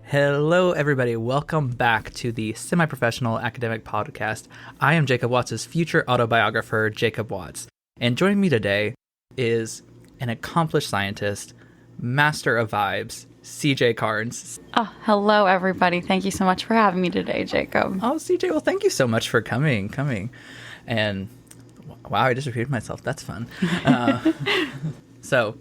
Hello, everybody. Welcome back to the Semi-Professional Academic Podcast. I am Jacob Watts' future autobiographer, Jacob Watts. And joining me today is an accomplished scientist, master of vibes, CJ Karns. Oh, hello, everybody. Thank you so much for having me today, Jacob. Oh, CJ, well, thank you so much for coming. And wow, I just repeated myself. That's fun. So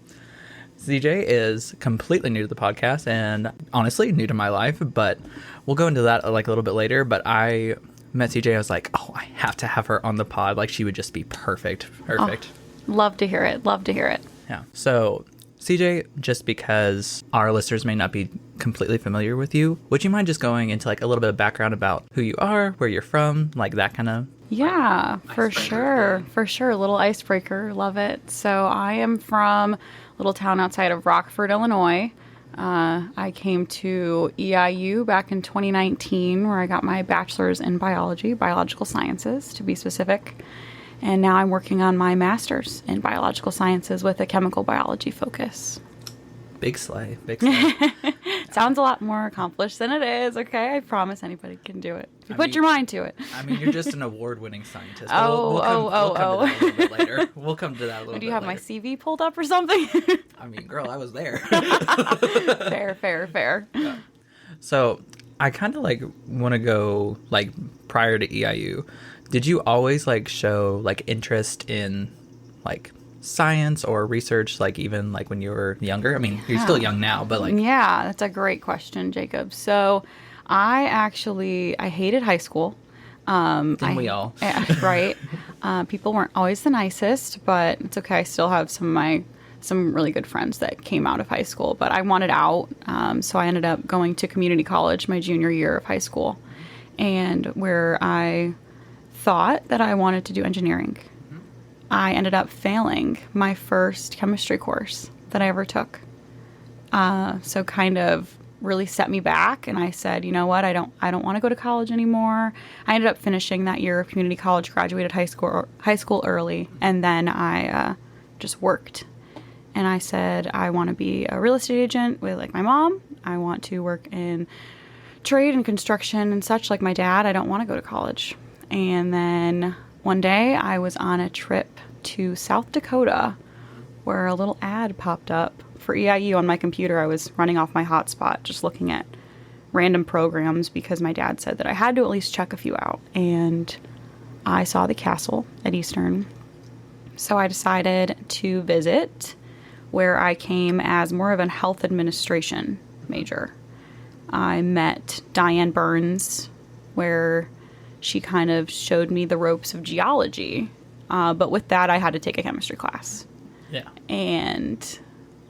CJ is completely new to the podcast and honestly new to my life, but we'll go into that like a little bit later. But I met CJ. I was like, oh, I have to have her on the pod. Like, she would just be perfect. Oh, love to hear it. Yeah. So CJ, just because our listeners may not be completely familiar with you, would you mind just going into like a little bit of background about who you are, where you're from, like that kind of? Yeah, for sure. A little icebreaker. Love it. So I am from a little town outside of Rockford, Illinois. I came to EIU back in 2019, where I got my bachelor's in biological sciences to be specific. And now I'm working on my master's in biological sciences with a chemical biology focus. Big slay. Sounds a lot more accomplished than it is, okay? I promise anybody can do it. If you put your mind to it. I mean, you're just an award-winning scientist. We'll come to that a little bit later. We'll come to that a little bit later. Do you have my CV pulled up or something? I mean, girl, I was there. Fair. Yeah. So I kind of like want to go like prior to EIU. Did you always like show like interest in like science or research, like even like when you were younger? I mean, you're still young now, but like... Yeah, that's a great question, Jacob. So I hated high school. Didn't we all? Yeah, right. People weren't always the nicest, but it's okay. I still have some really good friends that came out of high school, but I wanted out. So I ended up going to community college my junior year of high school, and where I thought that I wanted to do engineering. I ended up failing my first chemistry course that I ever took. So kind of really set me back, and I said, you know what, I don't want to go to college anymore. I ended up finishing that year of community college, graduated high school early, and then I just worked. And I said, I want to be a real estate agent with like my mom. I want to work in trade and construction and such like my dad. I don't want to go to college. And then one day I was on a trip to South Dakota where a little ad popped up for EIU on my computer. I was running off my hotspot, just looking at random programs because my dad said that I had to at least check a few out. And I saw the castle at Eastern. So I decided to visit, where I came as more of a health administration major. I met Diane Burns, where she kind of showed me the ropes of geology. But with that, I had to take a chemistry class. Yeah. And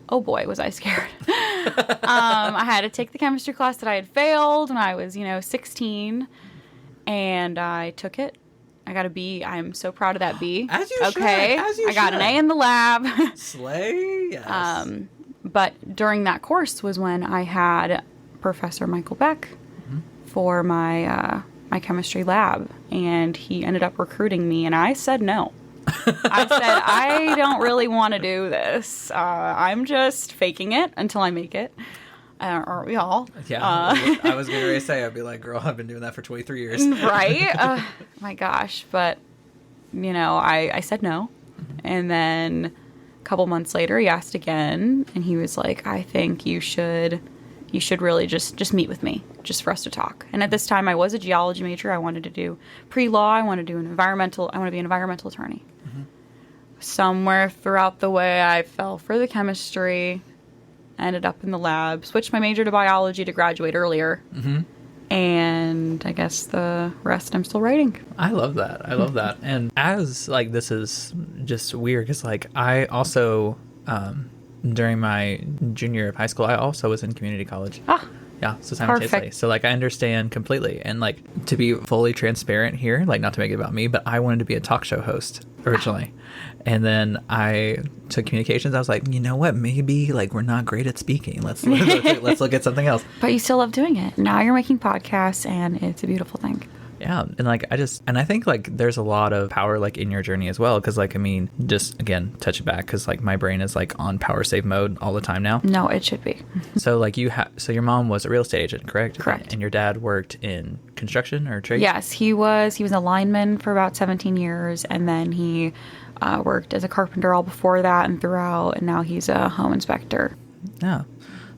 oh boy, was I scared. I had to take the chemistry class that I had failed when I was, 16. And I took it. I got a B. I'm so proud of that B. As you okay. should. I got an A in the lab. Slay, yes. But during that course was when I had Professor Michael Beck for my chemistry lab, and he ended up recruiting me, and I said no. I said, I don't really want to do this. I'm just faking it until I make it. Aren't we all? Yeah. I was going to say, I'd be like, girl, I've been doing that for 23 years. Right? My gosh. But, I said no. And then a couple months later, he asked again, and he was like, I think you should really just meet with me, just for us to talk. And at this time, I was a geology major. I wanted to do pre-law. I want to be an environmental attorney. Mm-hmm. Somewhere throughout the way, I fell for the chemistry, ended up in the lab, switched my major to biology to graduate earlier. Mm-hmm. And I guess the rest I'm still writing. I love that. And as like, this is just weird because like I also, during my junior year of high school, I also was in community college. Yeah, so simultaneously. Perfect. So, like, I understand completely. And, like, to be fully transparent here, like, not to make it about me, but I wanted to be a talk show host originally. And then I took communications. I was like, you know what? Maybe, like, we're not great at speaking. Let's look at something else. But you still love doing it. Now you're making podcasts, and it's a beautiful thing. Yeah. And like, I think like there's a lot of power like in your journey as well. Cause like, I mean, just again, touch it back. Cause like my brain is like on power save mode all the time now. No, it should be. So like so your mom was a real estate agent, correct? Correct. And your dad worked in construction or trades? Yes, he was a lineman for about 17 years. And then he worked as a carpenter all before that and throughout. And now he's a home inspector. Yeah.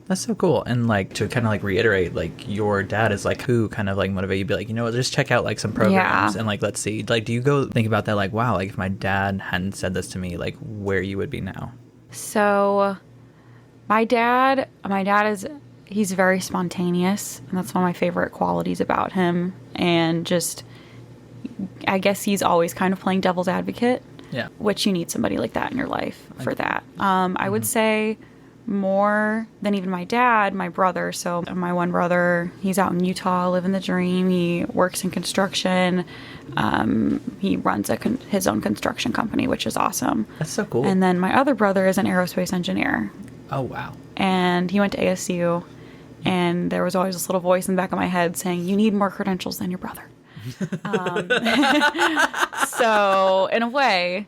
That's so cool. And like to kind of like reiterate, like your dad is like who kind of like motivate you to be like, you know what, just check out like some programs and like let's see. Like do you go think about that like, wow, like if my dad hadn't said this to me, like where you would be now? So my dad he's very spontaneous, and that's one of my favorite qualities about him. And just I guess he's always kind of playing devil's advocate. Yeah. Which you need somebody like that in your life for that. I would say more than even my dad, my brother. So my one brother, he's out in Utah, living the dream. He works in construction. He runs his own construction company, which is awesome. That's so cool. And then my other brother is an aerospace engineer. Oh, wow. And he went to ASU, and there was always this little voice in the back of my head saying, you need more credentials than your brother. So in a way,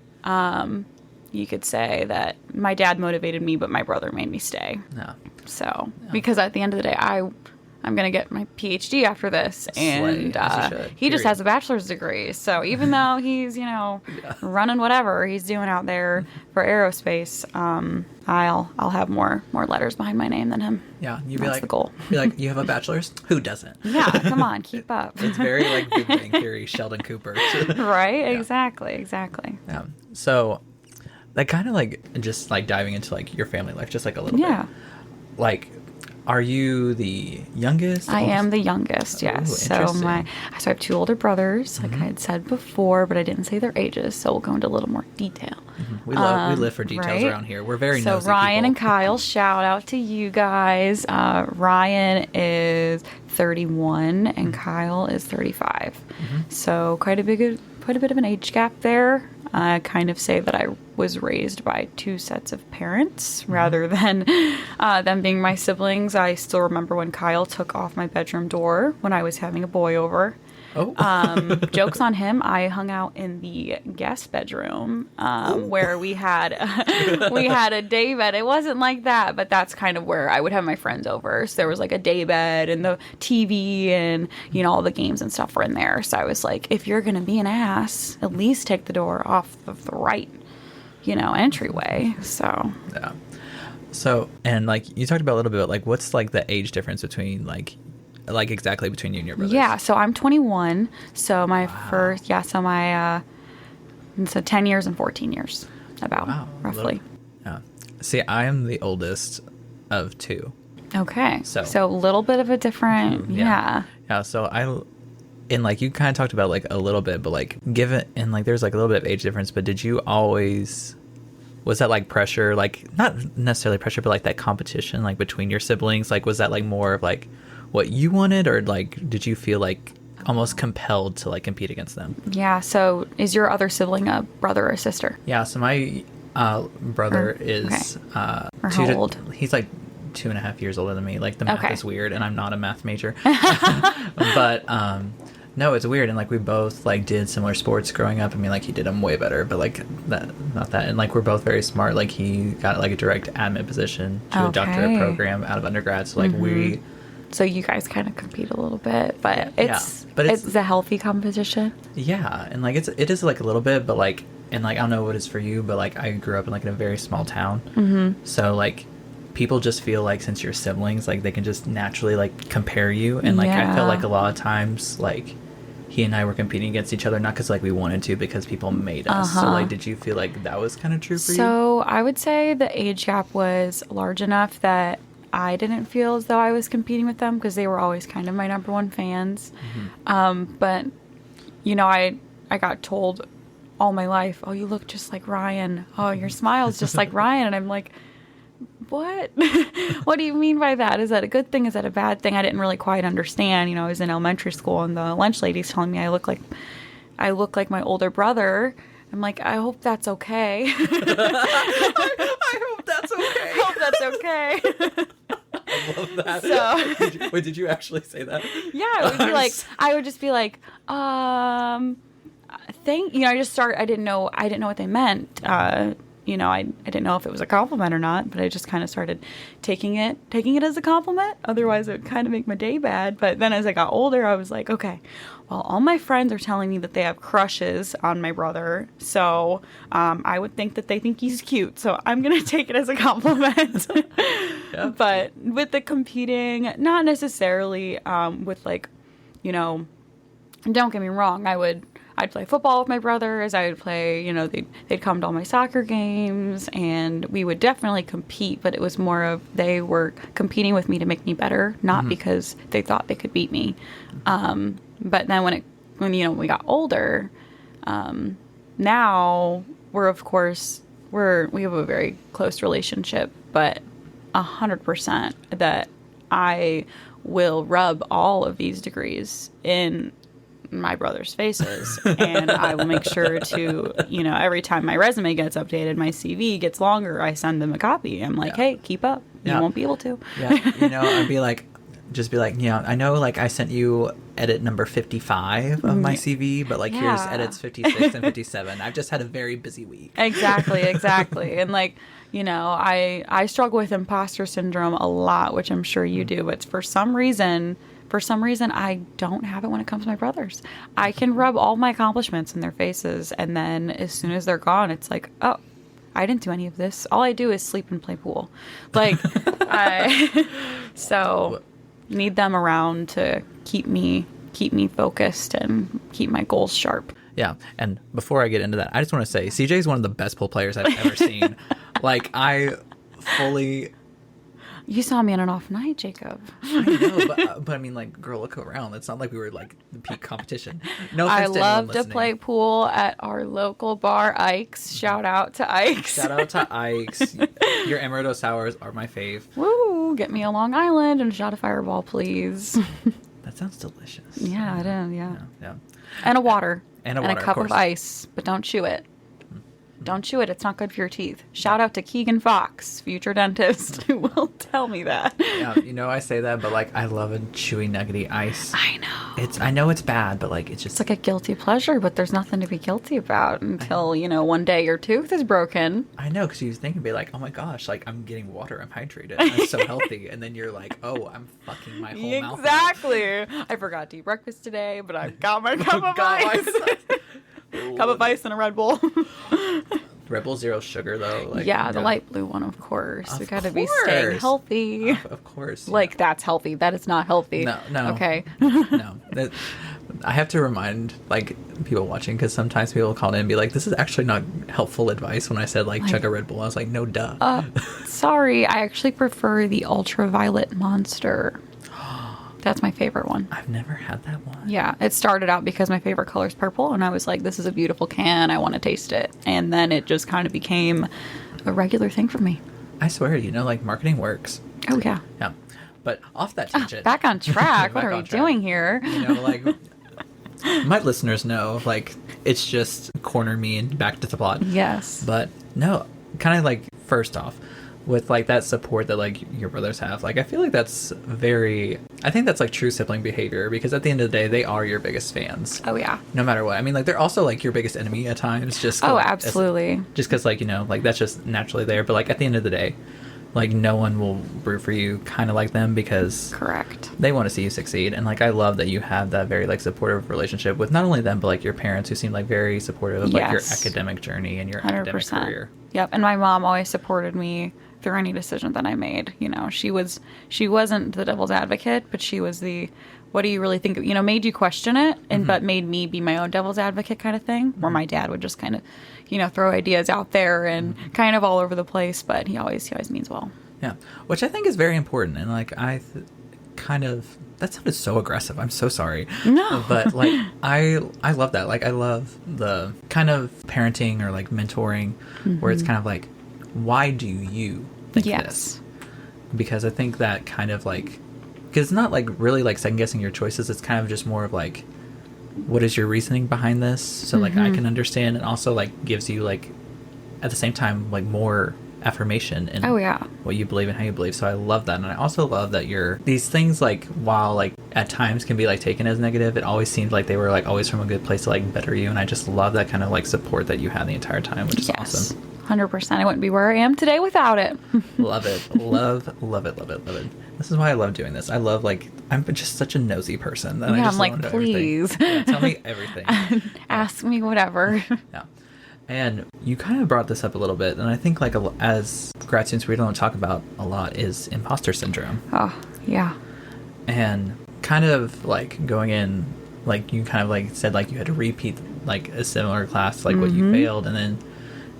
you could say that my dad motivated me, but my brother made me stay. No. So, because at the end of the day, I'm going to get my PhD after this. And he just has a bachelor's degree. So even though he's, running whatever he's doing out there for aerospace, I'll have more letters behind my name than him. Yeah. You'd That's be like, the goal. Be like, you have a bachelor's? Who doesn't? Yeah. Come on. Keep up. It's very like Big Bang Theory, Sheldon Cooper. Right. Yeah. Exactly. Yeah. So that kind of like just like diving into like your family life just like a little bit. Yeah. Like, are you the youngest? I am the youngest, yes. Ooh, so I have 2 older brothers, like I had said before, but I didn't say their ages, so we'll go into a little more detail. We live for details around here. We're very nosy Ryan people. and Kyle, shout out to you guys. Ryan is 31 and Kyle is 35. So quite a bit of an age gap there. I kind of say that I was raised by 2 sets of parents rather than them being my siblings. I still remember when Kyle took off my bedroom door when I was having a boy over. Oh. Jokes on him. I hung out in the guest bedroom where we had a day bed. It wasn't like that, but that's kind of where I would have my friends over. So there was like a day bed and the TV and all the games and stuff were in there. So I was like, if you're gonna be an ass, at least take the door off of the right, entryway. So yeah. So and like you talked about a little bit, like what's like the age difference between like exactly between you and your brothers? Yeah, so I'm 21. So my so 10 years and 14 years about roughly. Yeah. See, I am the oldest of 2. Okay. So a little bit of a different, yeah. Yeah, so and like you kind of talked about like a little bit, but like and like there's like a little bit of age difference, but did you always, was that like pressure, like not necessarily pressure, but like that competition like between your siblings? Like was that like more of like what you wanted, or like did you feel like almost compelled to like compete against them? Yeah. So is your other sibling a brother or a sister? Yeah. So my brother is how old? He's like 2.5 years older than me. Like the math is weird, and I'm not a math major. But no, it's weird. And like we both like did similar sports growing up. I mean, like he did them way better, but like not that. And like we're both very smart. Like he got like a direct admin position to a doctorate program out of undergrad. So like So you guys kind of compete a little bit, but it's a healthy competition. Yeah, and like it is like a little bit, but like, and like I don't know what it's for you, but like I grew up in like in a very small town, so like people just feel like since you're siblings, like they can just naturally like compare you, and like I felt like a lot of times like he and I were competing against each other, not because like we wanted to, because people made us. So like, did you feel like that was kind of true for you? So I would say the age gap was large enough that I didn't feel as though I was competing with them because they were always kind of my number one fans. But, I got told all my life, oh, you look just like Ryan. Oh, your smile's just like Ryan. And I'm like, what? What do you mean by that? Is that a good thing? Is that a bad thing? I didn't really quite understand. I was in elementary school and the lunch lady's telling me I look like my older brother. I'm like, I hope that's okay. I hope that's okay. I hope that's okay. I love that. So Did you actually say that? yeah, it would be like, I would just be like, I didn't know what they meant. I didn't know if it was a compliment or not, but I just kind of started taking it as a compliment. Otherwise it would kind of make my day bad. But then as I got older, I was like, okay, well, all my friends are telling me that they have crushes on my brother. So, I would think that they think he's cute. So I'm going to take it as a compliment. Yeah. But with the competing, not necessarily, with like, don't get me wrong, I'd play football with my brothers. I would play, they'd come to all my soccer games, and we would definitely compete, but it was more of they were competing with me to make me better, not because they thought they could beat me. But then when we got older, now we have a very close relationship, but 100% that I will rub all of these degrees in my brother's faces, and I will make sure to, every time my resume gets updated, my CV gets longer, I send them a copy. I'm like, hey, keep up. You won't be able to. Yeah. I'd be like, I know, like, I sent you edit number 55 of my CV, but like, here's edits 56 and 57. I've just had a very busy week. Exactly. And like, I struggle with imposter syndrome a lot, which I'm sure you do, but for some reason, I don't have it when it comes to my brothers. I can rub all my accomplishments in their faces, and then as soon as they're gone, it's like, oh, I didn't do any of this. All I do is sleep and play pool. Like, so need them around to keep me focused and keep my goals sharp. Yeah, and before I get into that, I just want to say CJ is one of the best pool players I've ever seen. Like, I fully... You saw me on an off night, Jacob. I know, but I mean, like, girl, look around. It's not like we were, like, the peak competition. No offense I to love anyone to listening. play pool at our local bar, Ike's. Shout out to Ike's. Shout out to Ike's. Your Amaretto Sours are my fave. Woo! Get me a Long Island and a shot of Fireball, please. That sounds delicious. Yeah, it is, yeah. Yeah. And a water. And a a cup of ice. But don't chew it. Don't chew it. It's not good for your teeth. Shout out to Keegan Fox, future dentist, who will tell me that. Yeah, I say that, but like, I love a chewy, nuggety ice. I know. I know it's bad, but like, it's just... It's like a guilty pleasure, but there's nothing to be guilty about until, one day your tooth is broken. I know, because you think and be like, oh my gosh, like, I'm getting water, I'm hydrated, I'm so healthy. And then you're like, oh, I'm fucking my whole mouth. Exactly. I forgot to eat breakfast today, but I've got my cup of ice. Cup of ice and a Red Bull. Red Bull Zero Sugar, though. Like, the light blue one, of course. We got to be course. staying healthy. Of course. Like, that's healthy. That is not healthy. No. Okay. No. I have to remind, like, people watching, because sometimes people will call in and be like, this is actually not helpful advice when I said, like, chug a Red Bull. I was like, no, duh. Sorry. I actually prefer the ultraviolet Monster. That's my favorite one. I've never had that one. Yeah, it started out because my favorite color is purple, and I was like, this is a beautiful can. I want to taste it. And then it just kind of became a regular thing for me. I swear, like, marketing works. Oh, yeah. Yeah. But off that tangent. Back on track. What are we doing here? Like, my listeners know, like, it's just corner me and back to the plot. Yes. But no, kind of like, first off, with like that support that like your brothers have, like, I feel like I think that's like true sibling behavior, because at the end of the day, they are your biggest fans. Oh yeah. No matter what. I mean, like, they're also like your biggest enemy at times, just absolutely. Just because, like, like, that's just naturally there. But like, at the end of the day, like, no one will root for you kind of like them, because correct, they want to see you succeed. And like, I love that you have that very like supportive relationship with not only them, but like your parents, who seem like very supportive of like your academic journey and your 100%. Academic career. Yep. And my mom always supported me through any decision that I made. She wasn't the devil's advocate, but she was the, what do you really think of, made you question it, and but made me be my own devil's advocate kind of thing, where my dad would just kind of, throw ideas out there and kind of all over the place, but he always means well. Yeah. Which I think is very important. And like, that sounded so aggressive. I'm so sorry. No. But like, I love that. Like, I love the kind of parenting or like mentoring where it's kind of like, why do you think this? Because I think that kind of like, because it's not like really like second guessing your choices. It's kind of just more of like, what is your reasoning behind this? So like, I can understand, and also like gives you like, at the same time, like more affirmation in Oh, yeah. what you believe and how you believe. So I love that. And I also love that these things, like, while like at times can be like taken as negative, it always seemed like they were like always from a good place to like better you. And I just love that kind of like support that you had the entire time, which is awesome. 100%. I wouldn't be where I am today without it. Love it. Love it. This is why I love doing this. I love, like, I'm just such a nosy person. That I just I'm like, please. Yeah, tell me everything. Ask me whatever. Yeah. And you kind of brought this up a little bit, and I think, like, as grad students, we don't talk about a lot is imposter syndrome. Oh, yeah. And kind of, like, going in, like, you kind of, like, said, like, you had to repeat, like, a similar class, like, what you failed, and then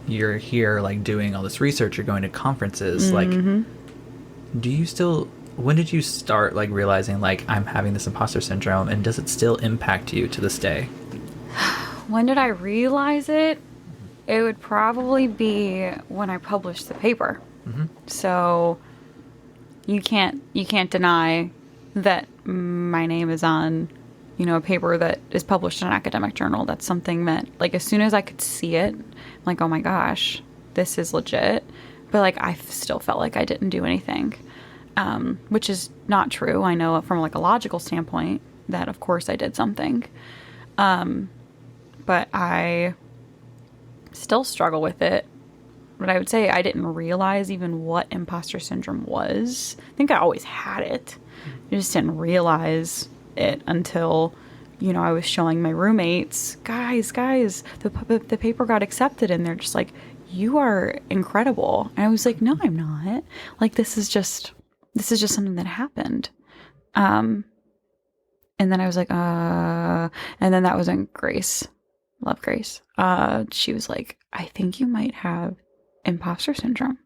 you're here, like, doing all this research, you're going to conferences, like, when did you start, like, realizing, like, I'm having this imposter syndrome, and does it still impact you to this day? When did I realize it? It would probably be when I published the paper. So you can't deny that my name is on, a paper that is published in an academic journal. That's something that, like, as soon as I could see it, I'm like, oh my gosh, this is legit. But, like, I still felt like I didn't do anything, which is not true. I know from, like, a logical standpoint that, of course, I did something. But I still struggle with it. But I would say I didn't realize even what imposter syndrome was. I think I always had it. I just didn't realize it until, I was showing my roommates, guys, the paper got accepted. And they're just like, you are incredible. And I was like, no, I'm not. Like, this is just something that happened. And then I was like, and then that was when Grace, love Grace. She was like, I think you might have imposter syndrome.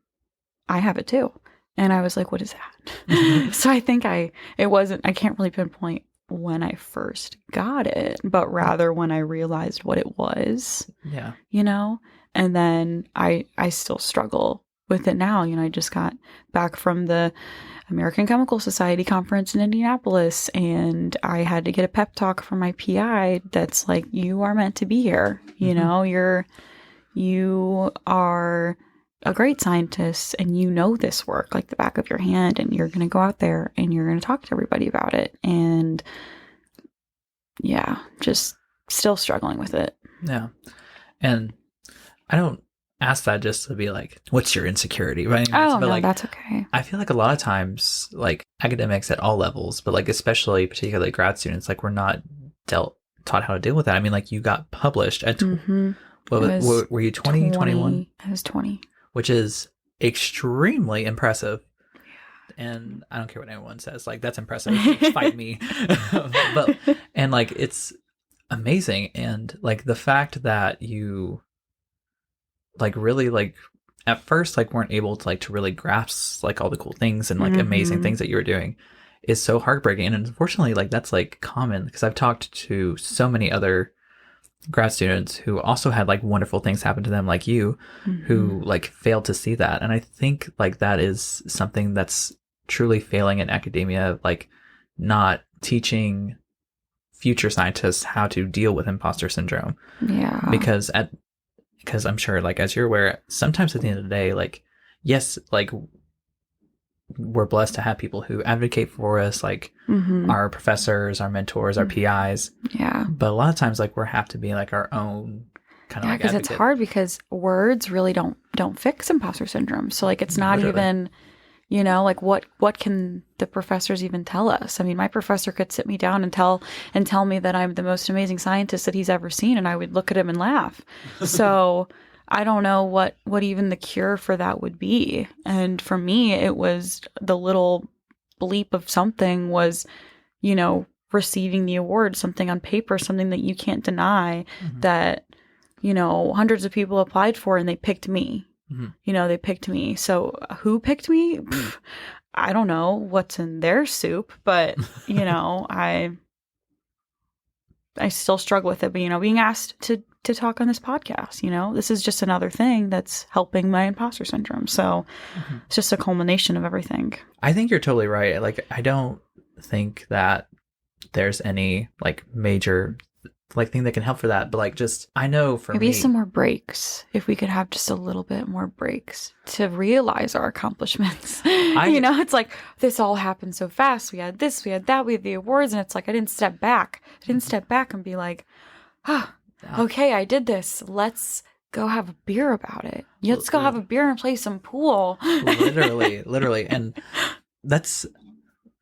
I have it too. And I was like, what is that? So I think I can't really pinpoint when I first got it, but rather when I realized what it was. Yeah. And then I still struggle with it now. I just got back from the American Chemical Society conference in Indianapolis, and I had to get a pep talk from my PI that's like, you are meant to be here. You are a great scientist, and this work like the back of your hand, and you're going to go out there and you're going to talk to everybody about it. And yeah, just still struggling with it. Yeah. And I don't ask that just to be like, what's your insecurity? Right? Oh, but no, like, that's okay. I feel like a lot of times, like, academics at all levels, but like especially particularly grad students, like, we're not taught how to deal with that. I mean, like, you got published at were you 20, 21? I was 20. Which is extremely impressive. And I don't care what anyone says, like, that's impressive. Fight me. And like, it's amazing. And like, the fact that you, like, really, like, at first, like, weren't able to, like, to really grasp, like, all the cool things and, like, amazing things that you were doing is so heartbreaking. And unfortunately, like, that's, like, common, because I've talked to so many other grad students who also had, like, wonderful things happen to them, like you, who, like, failed to see that. And I think, like, that is something that's truly failing in academia, like, not teaching future scientists how to deal with imposter syndrome. Yeah. Because I'm sure, like, as you're aware, sometimes at the end of the day, like, yes, like, we're blessed to have people who advocate for us, like, our professors, our mentors, our PIs. Yeah. But a lot of times, like, we have to be, like, our own kind of, like, because advocate. it's hard, because words really don't fix imposter syndrome. So, like, it's not even, like, what can the professors even tell us? I mean, my professor could sit me down and tell me that I'm the most amazing scientist that he's ever seen, and I would look at him and laugh. So I don't know what even the cure for that would be. And for me, it was the little bleep of something was, receiving the award, something on paper, something that you can't deny that, hundreds of people applied for, and they picked me. They picked me. So who picked me? I don't know what's in their soup, but, I still struggle with it. But, being asked to talk on this podcast, this is just another thing that's helping my imposter syndrome. So it's just a culmination of everything. I think you're totally right. Like, I don't think that there's any, like, major like thing that can help for that. But like, just, I know for Maybe me, some more breaks. If we could have just a little bit more breaks to realize our accomplishments. It's like this all happened so fast. We had this, we had that, we had the awards, and it's like I didn't step back. And be like, okay, I did this. Let's go have a beer about it. Let's go have a beer and play some pool. literally. And that's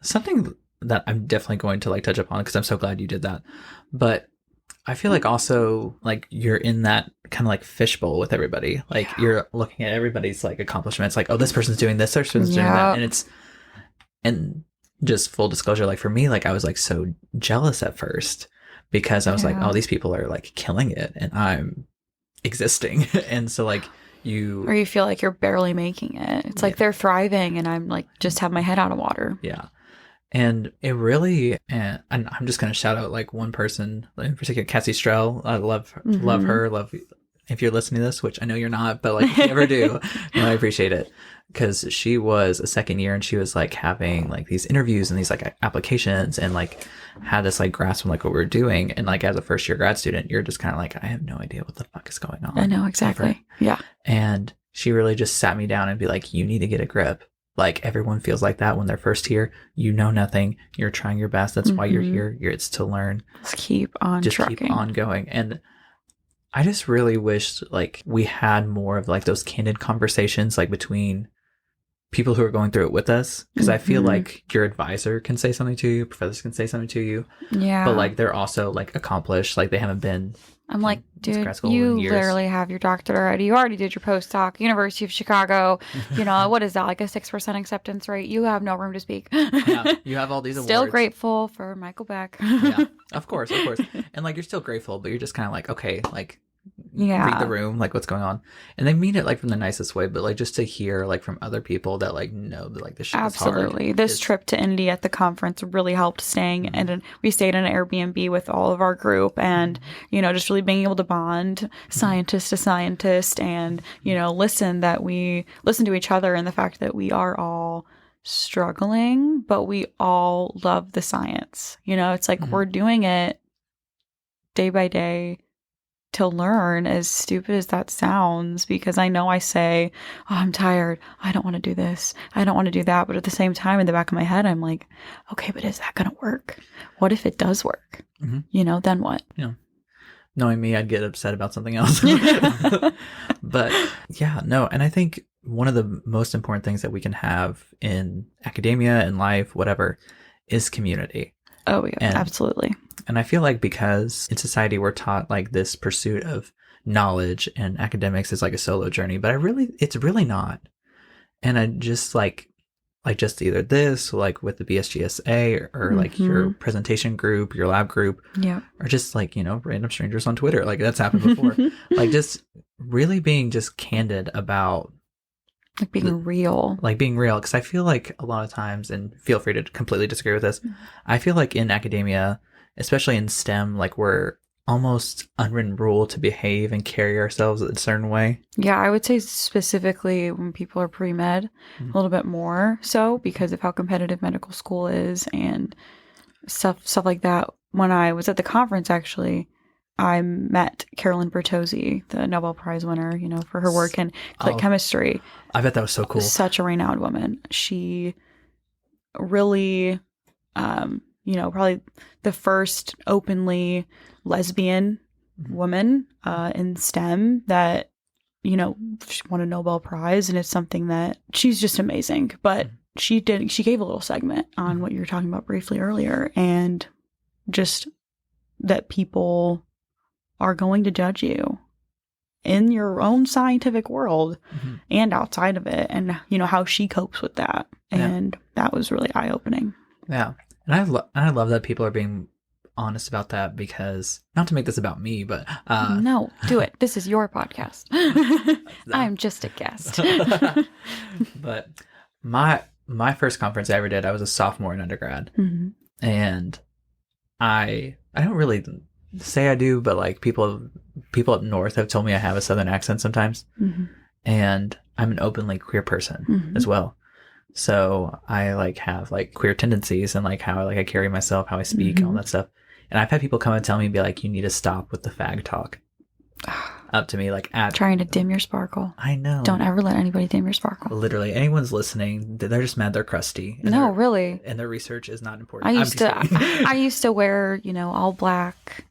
something that I'm definitely going to like touch upon, because I'm so glad you did that. But I feel like also like you're in that kind of like fishbowl with everybody. Like you're looking at everybody's like accomplishments, like, oh, this person's doing this, this person's doing that. And just full disclosure, like for me, like I was like so jealous at first, because I was like, oh, these people are like killing it and I'm existing. And so like or you feel like you're barely making it. It's like they're thriving and I'm like just have my head out of water. Yeah. And it really, and I'm just going to shout out like one person in particular, Cassie Strell. I love her. If you're listening to this, which I know you're not, but like if you ever do, I appreciate it. Because she was a second year and she was like having like these interviews and these like applications and like had this like grasp on like what we were doing. And like as a first year grad student, you're just kind of like, I have no idea what the fuck is going on. I know, exactly. Ever. Yeah. And she really just sat me down and be like, you need to get a grip. Like everyone feels like that when they're first here. You know nothing. You're trying your best. That's why you're here. It's to learn. Just keep on trucking. Keep on going. And I just really wish like we had more of like those candid conversations like between people who are going through it with us. Because I feel like your advisor can say something to you. Professors can say something to you. Yeah. But like they're also like accomplished. Like they haven't been. I'm like, dude, you literally have your doctorate already. You already did your postdoc, University of Chicago. What is that? Like a 6% acceptance rate? You have no room to speak. Yeah, you have all these awards. Still grateful for Michael Beck. Yeah, of course. And like, you're still grateful, but you're just kind of like, okay, like, read the room, like what's going on. And they mean it like from the nicest way, but like just to hear like from other people that like know that like this shit is hard. Absolutely. This trip to Indy at the conference really helped staying, and we stayed in an Airbnb with all of our group, and just really being able to bond scientist to scientist, and listen to each other, and the fact that we are all struggling, but we all love the science. It's like we're doing it day by day to learn, as stupid as that sounds, because I know I say, oh, I'm tired. I don't want to do this. I don't want to do that. But at the same time, in the back of my head, I'm like, okay, but is that going to work? What if it does work? Then what? Yeah. Knowing me, I'd get upset about something else. But yeah, no. And I think one of the most important things that we can have in academia and life, whatever, is community. Oh, yeah, absolutely. And I feel like because in society we're taught like this pursuit of knowledge and academics is like a solo journey, but it's really not. And I just like just either this, like with the BSGSA or like your presentation group, your lab group, or just like, random strangers on Twitter. Like that's happened before. Like just really being just candid about like being real. Because I feel like a lot of times, and feel free to completely disagree with this, I feel like in academia, especially in STEM, like we're almost unwritten rule to behave and carry ourselves a certain way. Yeah, I would say specifically when people are pre-med, a little bit more so because of how competitive medical school is and stuff like that. When I was at the conference, actually, I met Carolyn Bertozzi, the Nobel Prize winner, for her work in chemistry. I bet that was so cool. Such a renowned woman. She really, probably the first openly lesbian woman in STEM that, she won a Nobel Prize, and it's something that she's just amazing. But she gave a little segment on what you were talking about briefly earlier, and just that people are going to judge you in your own scientific world and outside of it, and how she copes with that. And that was really eye-opening. Yeah. And I love that people are being honest about that, because not to make this about me, but no, do it. This is your podcast. I'm just a guest. But my first conference I ever did, I was a sophomore in undergrad, and I don't really say I do, but like people up north have told me I have a southern accent sometimes, and I'm an openly queer person as well. So I like have like queer tendencies and like how I carry myself, how I speak, all that stuff. And I've had people come and tell me, be like, you need to stop with the fag talk. Up to me, like, at Trying to dim your sparkle. I know. Don't ever let anybody dim your sparkle. Literally, anyone's listening, they're just mad they're crusty. No, really. And their research is not important. I used to wear, all black,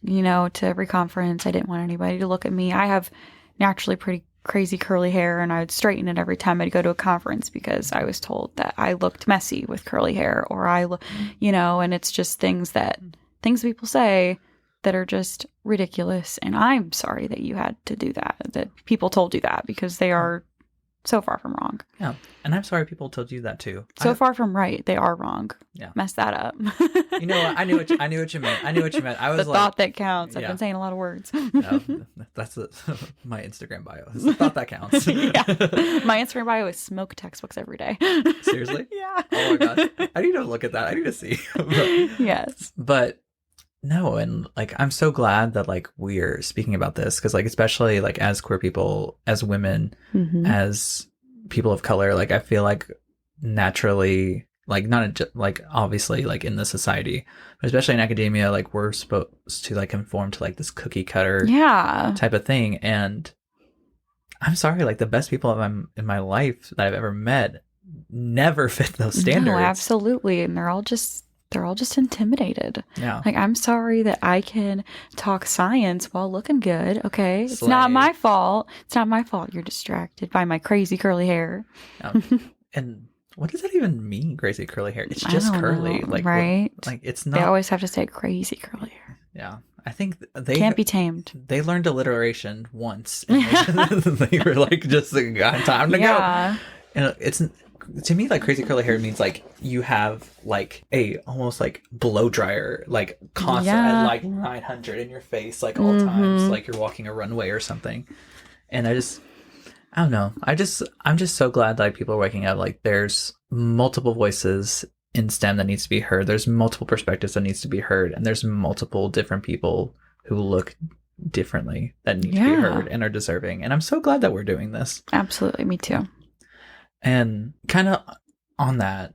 to every conference. I didn't want anybody to look at me. I have naturally pretty crazy curly hair, and I would straighten it every time I'd go to a conference because I was told that I looked messy with curly hair, or and it's just things people say that are just ridiculous. And I'm sorry that you had to do that people told you that, because they are so far from wrong. Yeah. And I'm sorry people told you that too. Far from right. They are wrong. Yeah. Mess that up. You know what? I knew what you meant. I was the thought that counts. I've been saying a lot of words. No, that's my Instagram bio. It's the thought that counts. Yeah. My Instagram bio is smoke textbooks every day. Seriously? Yeah. Oh my god. I need to look at that. I need to see. Yes. But no, and like I'm so glad that like we're speaking about this, because like especially like as queer people, as women, as people of color, like I feel like naturally, like not like obviously like in the society, but especially in academia, like we're supposed to like conform to like this cookie cutter type of thing. And I'm sorry, like the best people in my life that I've ever met never fit those standards. No, absolutely. And they're all just intimidated. Yeah. Like, I'm sorry that I can talk science while looking good. Okay. It's Slay. not my fault. It's not my fault you're distracted by my crazy curly hair. And what does that even mean, crazy curly hair? It's just curly. Like, right? Like, it's not. They always have to say crazy curly hair. Yeah. I think they can't be tamed. They learned alliteration once. And they were like, just got time to go. And it's, to me, like crazy curly hair means like you have like a almost like blow dryer, like constant at like 900 in your face, like all times, like you're walking a runway or something. And I don't know. I'm just so glad that like, people are waking up. Like there's multiple voices in STEM that needs to be heard. There's multiple perspectives that needs to be heard. And there's multiple different people who look differently that need to be heard and are deserving. And I'm so glad that we're doing this. Absolutely. Me too. And kind of on that,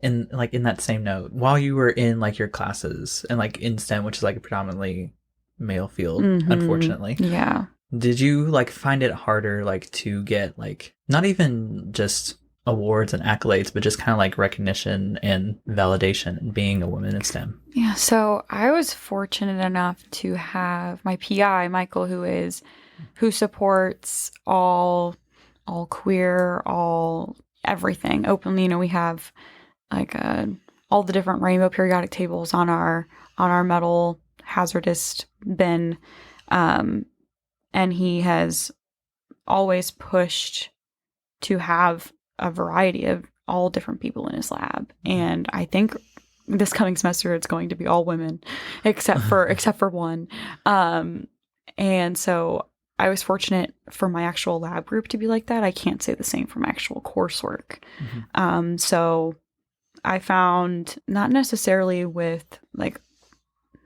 in that same note, while you were in like your classes and like in STEM, which is like a predominantly male field, unfortunately. Yeah. Did you like find it harder like to get like not even just awards and accolades, but just kind of like recognition and validation in being a woman in STEM? Yeah. So I was fortunate enough to have my PI, Michael, who supports all queer, all everything openly. We have like all the different rainbow periodic tables on our metal hazardous bin, and he has always pushed to have a variety of all different people in his lab. And I think this coming semester it's going to be all women, except for one. And so I was fortunate for my actual lab group to be like that. I can't say the same for my actual coursework. So I found not necessarily with like,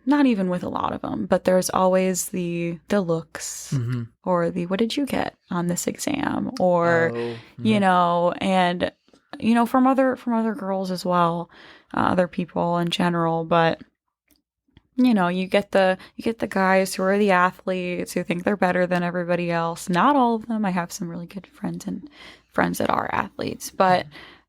not even with a lot of them, but there's always the looks or the, what did you get on this exam? Or, and, from other girls as well, other people in general, but you get the guys who are the athletes who think they're better than everybody else. Not all of them. I have some really good friends that are athletes, but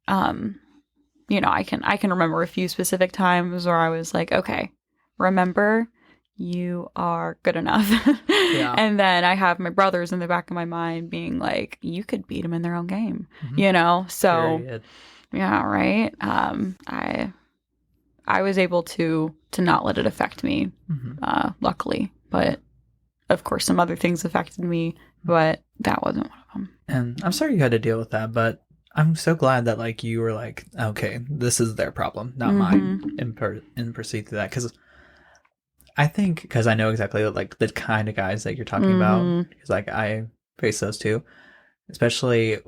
I can remember a few specific times where I was like, okay, remember, you are good enough. And then I have my brothers in the back of my mind being like, you could beat them in their own game, So Period. Yeah, right. I was able to not let it affect me, luckily. But of course, some other things affected me, but that wasn't one of them. And I'm sorry you had to deal with that, but I'm so glad that like you were like, okay, this is their problem, not mine, and proceed to that. Because I know exactly like the kind of guys that you're talking about, because like I face those too. Especially,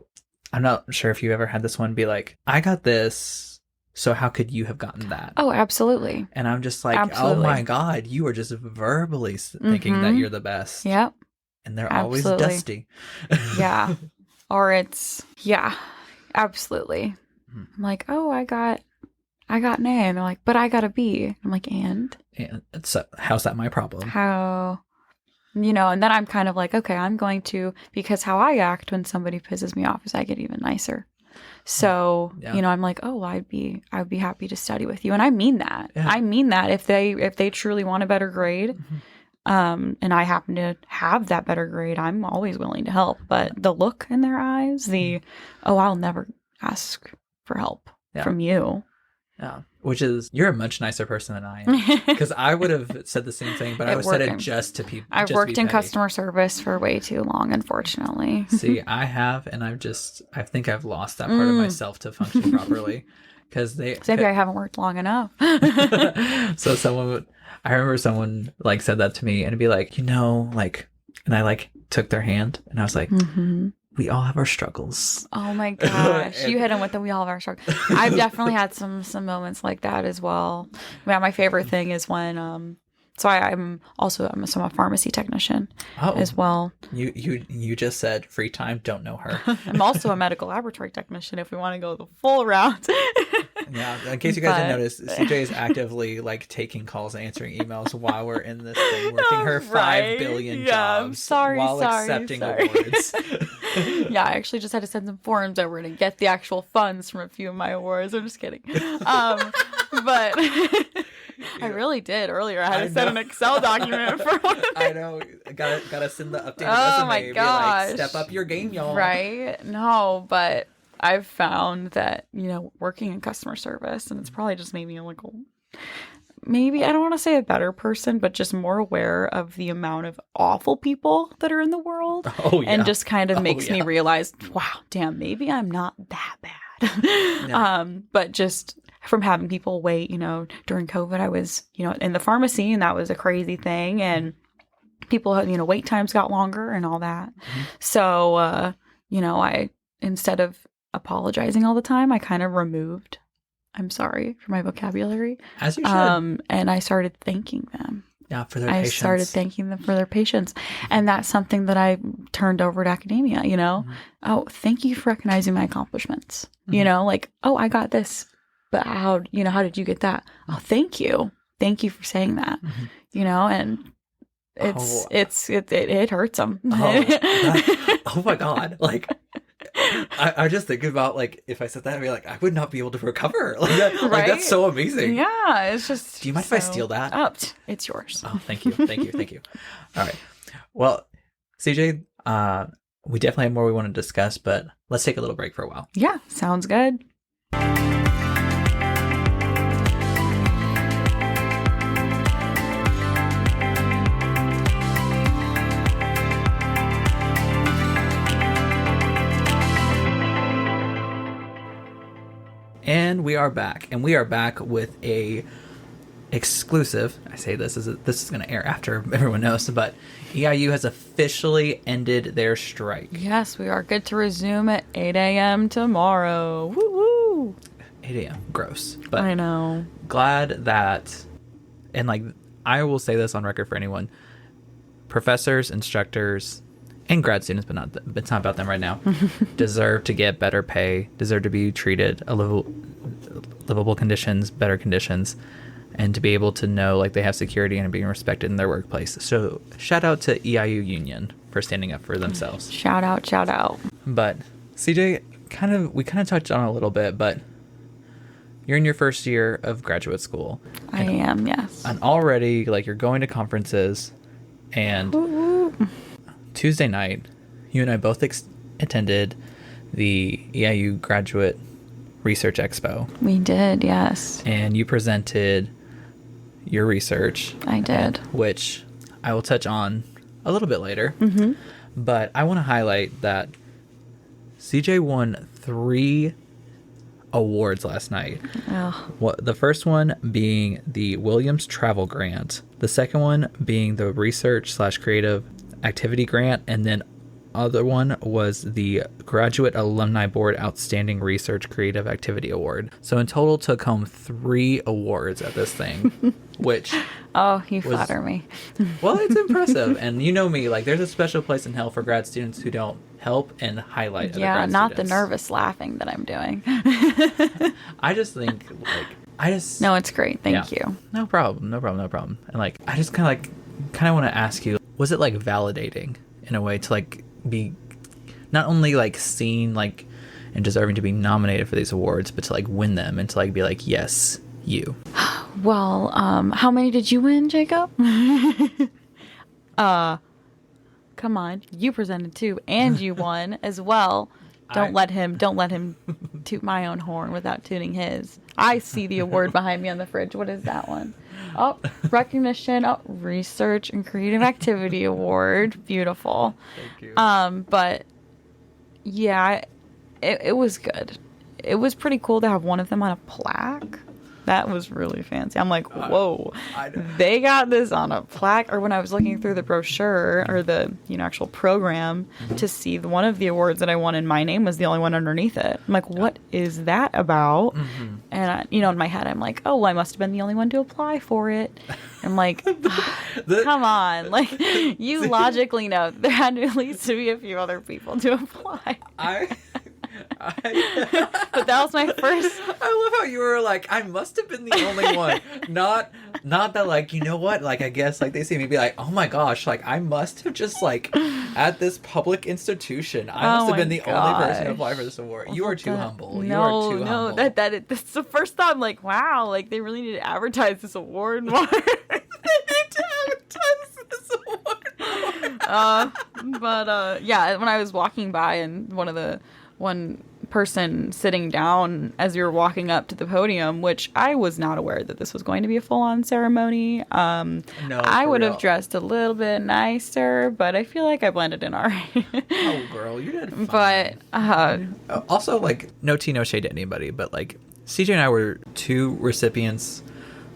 I'm not sure if you ever had this one be like, I got this, so how could you have gotten that? Oh, absolutely. And I'm just like, oh my God, you are just verbally thinking that you're the best. Yep. And they're always dusty. Yeah. Or it's, absolutely. I'm like, oh, I got I got an A. And they're like, but I got a B. I'm like, and? And so how's that my problem? How? You know, and then I'm kind of like, okay, I'm going to, because how I act when somebody pisses me off is I get even nicer. So, you know, I'm like, oh, I would be happy to study with you. And I mean that. Yeah. I mean that if they truly want a better grade, and I happen to have that better grade, I'm always willing to help. But the look in their eyes, I'll never ask for help from you. Yeah. Which is, you're a much nicer person than I am. Because I would have said the same thing, but I would have said it just to people. I've worked in customer service for way too long, unfortunately. See, I have, and I think I've lost that part of myself to function properly. Because maybe I haven't worked long enough. So I remember someone like said that to me, and it'd be like, you know, like, and I like took their hand, and I was like, we all have our struggles. Oh my gosh. You hit them with the we all have our struggles. I've definitely had some moments like that as well. Yeah, my favorite thing is when I'm a pharmacy technician as well. You just said free time, don't know her. I'm also a medical laboratory technician if we want to go the full route. Yeah, in case you guys didn't notice, CJ is actively like taking calls and answering emails while we're in this thing, working her 5 billion jobs while accepting awards. Yeah, I actually just had to send some forms over to get the actual funds from a few of my awards. I'm just kidding. But I really did earlier. I had to send an Excel document for one of it. I know. Gotta send the updated resume. My gosh. Be like, step up your game, y'all. Right? No, but I've found that, you know, working in customer service, and it's probably just made me like, maybe, I don't want to say a better person, but just more aware of the amount of awful people that are in the world. Oh, yeah. And just kind of makes me realize, wow, damn, maybe I'm not that bad. No. But just from having people wait, you know, during COVID, I was, you know, in the pharmacy, and that was a crazy thing. And people, you know, wait times got longer and all that. So, you know, instead of apologizing all the time, I kind of removed I'm sorry for my vocabulary. As you should. And I started thanking them. Yeah, for their patience. I started thanking them for their patience. And that's something that I turned over to academia, you know? Oh, thank you for recognizing my accomplishments. You know, like, oh, I got this, but how did you get that? Oh, thank you. Thank you for saying that, you know? And it hurts them. Oh my God. Like, I just think about, like, if I said that, I'd be like, I would not be able to recover. Like, like that's so amazing. Yeah, it's just. Do you mind if I steal that? Oh, it's yours. Oh, thank you. All right. Well, CJ, we definitely have more we want to discuss, but let's take a little break for a while. Yeah, sounds good. And we are back, with a exclusive. I say this is going to air after everyone knows, but EIU has officially ended their strike. Yes, we are good to resume at 8 a.m. tomorrow. Woo woo! 8 a.m. Gross, but I know. Glad that, and like I will say this on record for anyone, professors, instructors, and grad students, but it's not about them right now, deserve to get better pay, deserve to be treated livable conditions, better conditions, and to be able to know like they have security and are being respected in their workplace. So shout out to EIU Union for standing up for themselves. Shout out. But CJ, we kind of touched on it a little bit, but you're in your first year of graduate school. I am, yes. And already, like, you're going to conferences, and Tuesday night, you and I both attended the EIU Graduate Research Expo. We did, yes. And you presented your research. I did. Which I will touch on a little bit later. But I want to highlight that CJ won 3 awards last night. The first one being the Williams Travel Grant. The second one being the Research/Creative Activity Grant, and then other one was the Graduate Alumni Board Outstanding Research Creative Activity Award. So in total took home 3 awards at this thing, which you flatter me. Well, it's impressive. And you know me, like, there's a special place in hell for grad students who don't help and highlight other grad not students. The nervous laughing that I'm doing. I just think, like, I just No, it's great. Thank you. No problem. And like I just kind of want to ask you, was it like validating in a way to like be not only like seen like and deserving to be nominated for these awards, but to like win them and to like be like, yes, you. Well, how many did you win, Jacob? Come on, you presented too, and you won as well. Don't let him toot my own horn without tooting his. I see the award behind me on the fridge. What is that one? Oh, recognition, research and creative activity award. Beautiful. Thank you. But yeah, it was good. It was pretty cool to have one of them on a plaque. That was really fancy. I'm like, whoa, they got this on a plaque. Or when I was looking through the brochure or the actual program to see one of the awards that I won and my name was the only one underneath it. I'm like, what is that about? Mm-hmm. And in my head, I'm like, oh, well, I must have been the only one to apply for it. I'm like, come on, like you logically know there had to at least be a few other people to apply. But that was my first. I love how you were like, I must have been the only one. Not that like, you know what? Like, I guess like they see me be like, oh my gosh, like I must have just like at this public institution, I must have been the only person to apply for this award. You are too humble. You are too humble. That's the first thought. I'm like, wow, like they really need to advertise this award more. They need to advertise this award more. Yeah, when I was walking by and one person sitting down as you were walking up to the podium, which I was not aware that this was going to be a full-on ceremony. No, I would have dressed a little bit nicer, but I feel like I blended in all right. Oh, girl, you did fine. But also, like, no tea, no shade to anybody, but like CJ and I were 2 recipients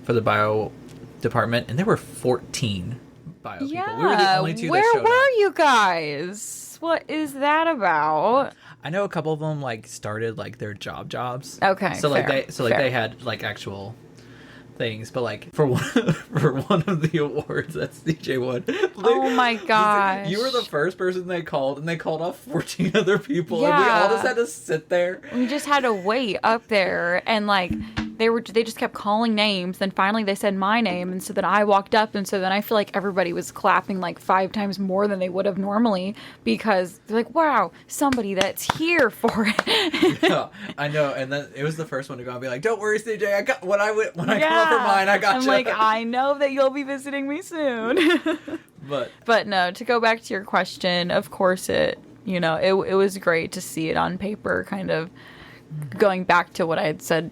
for the bio department, and there were 14 bio people. We were the only 2 that showed up. Where were you guys? What is that about? I know a couple of them like started like their jobs. Okay. So like they had like actual things, but like for one of the awards that CJ won. Oh my gosh. You were the first person they called, and they called off 14 other people, and we all just had to sit there. We just had to wait up there, and like they just kept calling names. Then finally they said my name, and so then I walked up, and so then I feel like everybody was clapping like 5 times more than they would have normally, because they're like, wow, somebody that's here for it. Yeah, I know. And then it was the first one to go and be like, don't worry, CJ, I got when I come up for mine, I got you. I'm like, I know that you'll be visiting me soon. But no, to go back to your question, of course it was great to see it on paper, kind of going back to what I had said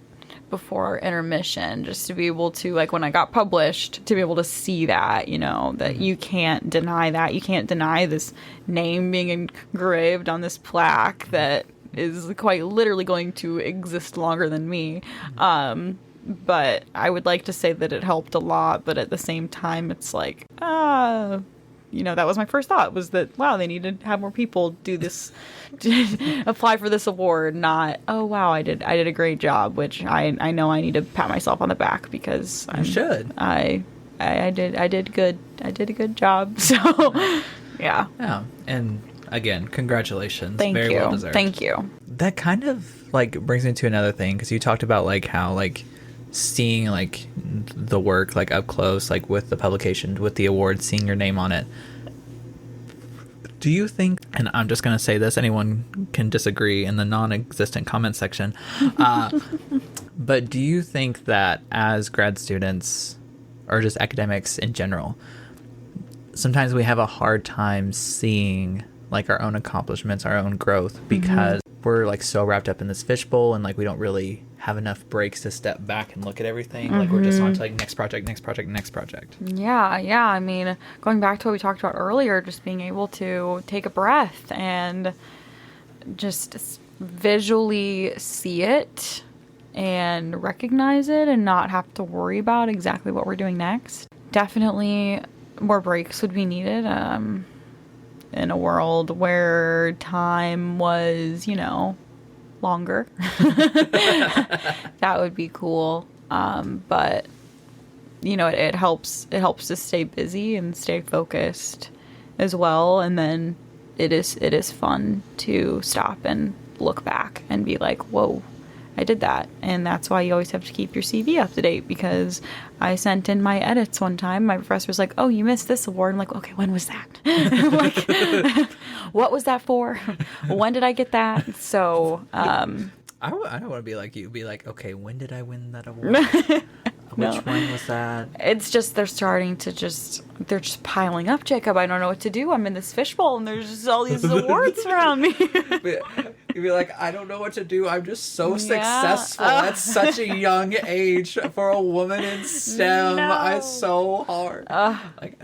before our intermission, just to be able to, like, when I got published, to be able to see that, that you can't deny that. You can't deny this name being engraved on this plaque that is quite literally going to exist longer than me. But I would like to say that it helped a lot, but at the same time, it's like, that was my first thought, was that, wow, they need to have more people do this, apply for this award, not, oh, wow, I did a great job, which I know I need to pat myself on the back, because you should. I did good. I did a good job. So, yeah. Yeah. And again, congratulations. Thank Very you. well deserved. Thank you. That kind of like brings me to another thing, because you talked about like how like seeing like the work like up close, like with the publication, with the award, seeing your name on it. Do you think, and I'm just going to say this, anyone can disagree in the non-existent comment section, but do you think that as grad students, or just academics in general, sometimes we have a hard time seeing like our own accomplishments, our own growth, because we're like so wrapped up in this fishbowl, and like we don't really have enough breaks to step back and look at everything. Like we're just on to like next project. Yeah. I mean, going back to what we talked about earlier, just being able to take a breath and just visually see it and recognize it and not have to worry about exactly what we're doing next. Definitely more breaks would be needed in a world where time was, longer. That would be cool. But it helps to stay busy and stay focused as well. And then it is fun to stop and look back and be like, whoa, I did that. And that's why you always have to keep your CV up to date, because I sent in my edits one time. My professor was like, oh, you missed this award. I'm like, okay, when was that? I'm like, what was that for? When did I get that? So, I don't want to be like you. Be like, okay, when did I win that award? Which one was that? It's just they're just piling up, Jacob. I don't know what to do. I'm in this fishbowl and there's just all these awards around me. You'd be like, I don't know what to do. I'm just so successful at such a young age for a woman in STEM. It's so hard.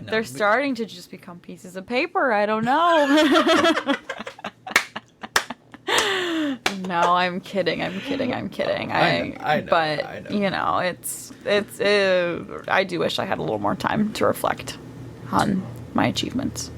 They're starting to just become pieces of paper. I don't know. No, I'm kidding. I know. But I know. You know, it's. I do wish I had a little more time to reflect on my achievements.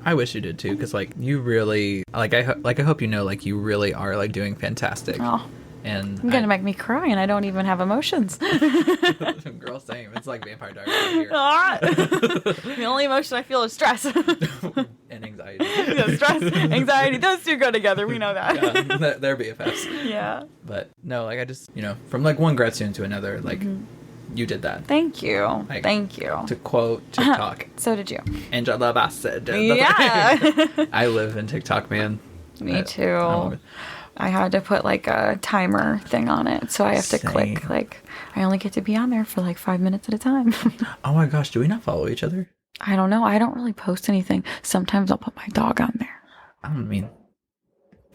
I wish you did too, because like you really I hope you know, like you really are like doing fantastic. Oh. And I'm gonna make me cry, and I don't even have emotions. Girl, same. It's like Vampire Diaries right here. The only emotion I feel is stress and anxiety. Yeah, stress, anxiety, those two go together. We know that. Yeah, they're BFFs. Yeah. But no, like I just, you know, from like one grad student to another, like you did that. Thank you. Like, Thank you. To quote TikTok. So did you. Angela Bassett. Yeah. I live in TikTok, man. Me too. I had to put like a timer thing on it, so I have to click. Like, I only get to be on there for like 5 minutes at a time. Oh my gosh, do we not follow each other? I don't know. I don't really post anything. Sometimes I'll put my dog on there. I mean,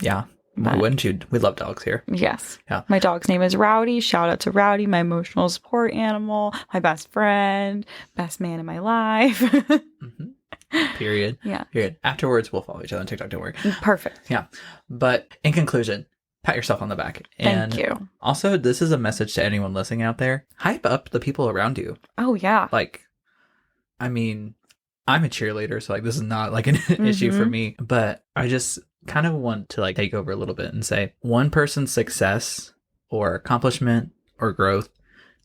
yeah. Why wouldn't you? We love dogs here. Yes. Yeah. My dog's name is Rowdy. Shout out to Rowdy, my emotional support animal, my best friend, best man in my life. Period. Yeah. Period. Afterwards, we'll follow each other on TikTok. Don't worry. Perfect. Yeah. But in conclusion, pat yourself on the back. And thank you. Also, this is a message to anyone listening out there. Hype up the people around you. Oh, yeah. Like, I mean, I'm a cheerleader, so like this is not like an issue for me. But I just kind of want to like take over a little bit and say one person's success or accomplishment or growth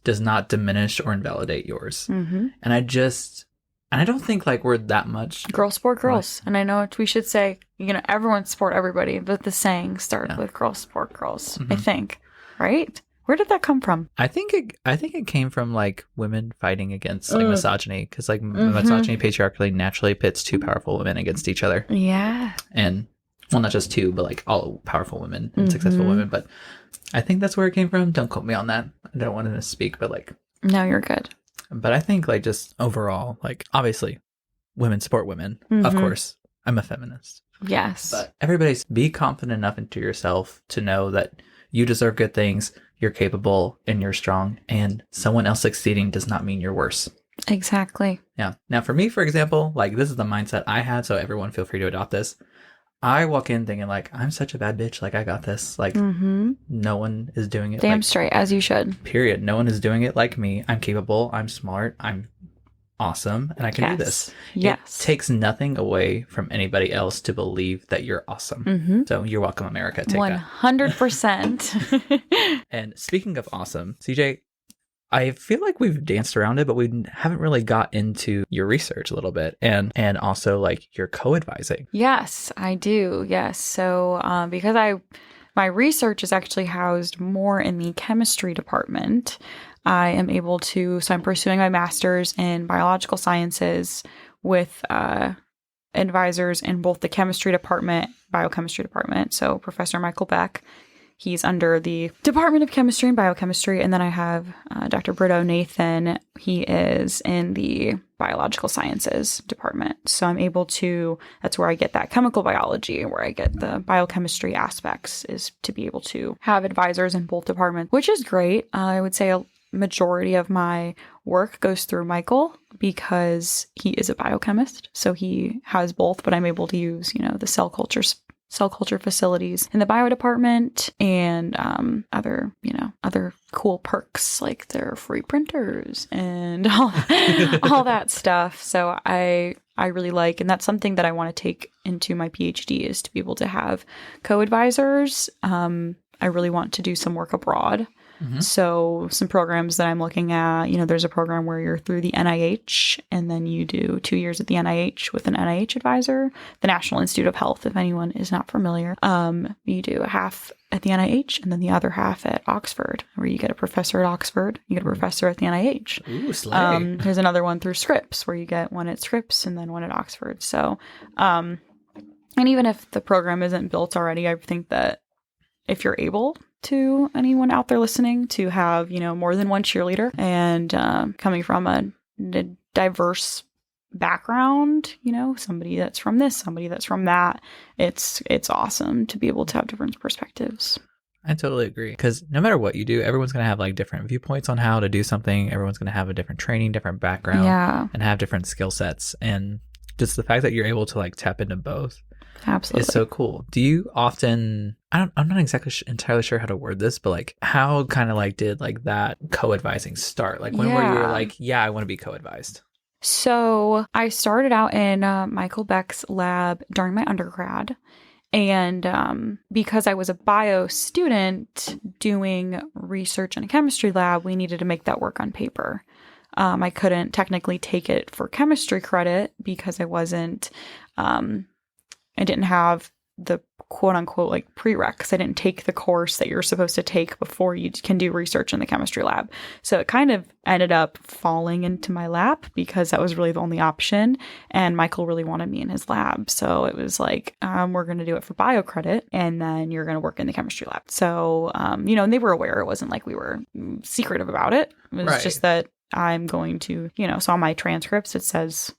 does not diminish or invalidate yours. And I don't think like we're that much. Girls support girls. And I know we should say, you know, everyone support everybody, but the saying starts with girls support girls, I think. Right? Where did that come from? I think it came from like women fighting against like misogyny, because like misogyny patriarchally naturally pits two powerful women against each other. Yeah. And well, not just two, but like all powerful women and successful women. But I think that's where it came from. Don't quote me on that. I don't want to speak, but like. No, you're good. But I think like just overall, like obviously women support women. Of course, I'm a feminist. Yes. But everybody's be confident enough into yourself to know that you deserve good things, you're capable, and you're strong. And someone else succeeding does not mean you're worse. Exactly. Yeah. Now for me, for example, like this is the mindset I had. So everyone feel free to adopt this. I walk in thinking like, I'm such a bad bitch. Like I got this. Like no one is doing it. Damn like, straight, as you should. Period. No one is doing it like me. I'm capable. I'm smart. I'm awesome. And I can do this. Yes. It takes nothing away from anybody else to believe that you're awesome. So you're welcome, America. Take 100%. And speaking of awesome, CJ, I feel like we've danced around it, but we haven't really got into your research a little bit and also like your co-advising. Yes, I do. Yes. So because my research is actually housed more in the chemistry department, I am able to, so I'm pursuing my master's in biological sciences with advisors in both the chemistry department, biochemistry department. So Professor Michael Beck. He's under the Department of Chemistry and Biochemistry. And then I have Dr. Brito Nathan. He is in the Biological Sciences department. So I'm able to, that's where I get that chemical biology, where I get the biochemistry aspects, is to be able to have advisors in both departments, which is great. I would say a majority of my work goes through Michael because he is a biochemist. So he has both, but I'm able to use, you know, the cell culture facilities in the bio department and other cool perks like their free printers and all that stuff. So I really like, and that's something that I want to take into my PhD, is to be able to have co-advisors. I really want to do some work abroad So some programs that I'm looking at, there's a program where you're through the NIH and then you do 2 years at the NIH with an NIH advisor, the National Institute of Health, if anyone is not familiar. You do a half at the NIH and then the other half at Oxford, where you get a professor at Oxford, you get a professor at the NIH. Ooh, slay. There's another one through Scripps where you get one at Scripps and then one at Oxford. So, and even if the program isn't built already, I think that if you're able to, anyone out there listening, to have, more than one cheerleader and coming from a diverse background, somebody that's from this, somebody that's from that, it's awesome to be able to have different perspectives. I totally agree. Because no matter what you do, everyone's going to have like different viewpoints on how to do something. Everyone's going to have a different training, different background, and have different skill sets. And just the fact that you're able to like tap into both. Absolutely. It's so cool. Do you often, I'm not exactly entirely sure how to word this, but like how kind of like did like that co-advising start? Like when were you like, I want to be co-advised? So I started out in Michael Beck's lab during my undergrad. And because I was a bio student doing research in a chemistry lab, we needed to make that work on paper. I couldn't technically take it for chemistry credit because I didn't have the quote unquote like prereqs. I didn't take the course that you're supposed to take before you can do research in the chemistry lab. So it kind of ended up falling into my lap because that was really the only option. And Michael really wanted me in his lab. So it was like, we're going to do it for bio credit and then you're going to work in the chemistry lab. So, and they were aware. It wasn't like we were secretive about it. It was just that I'm going to, so on my transcripts, it says,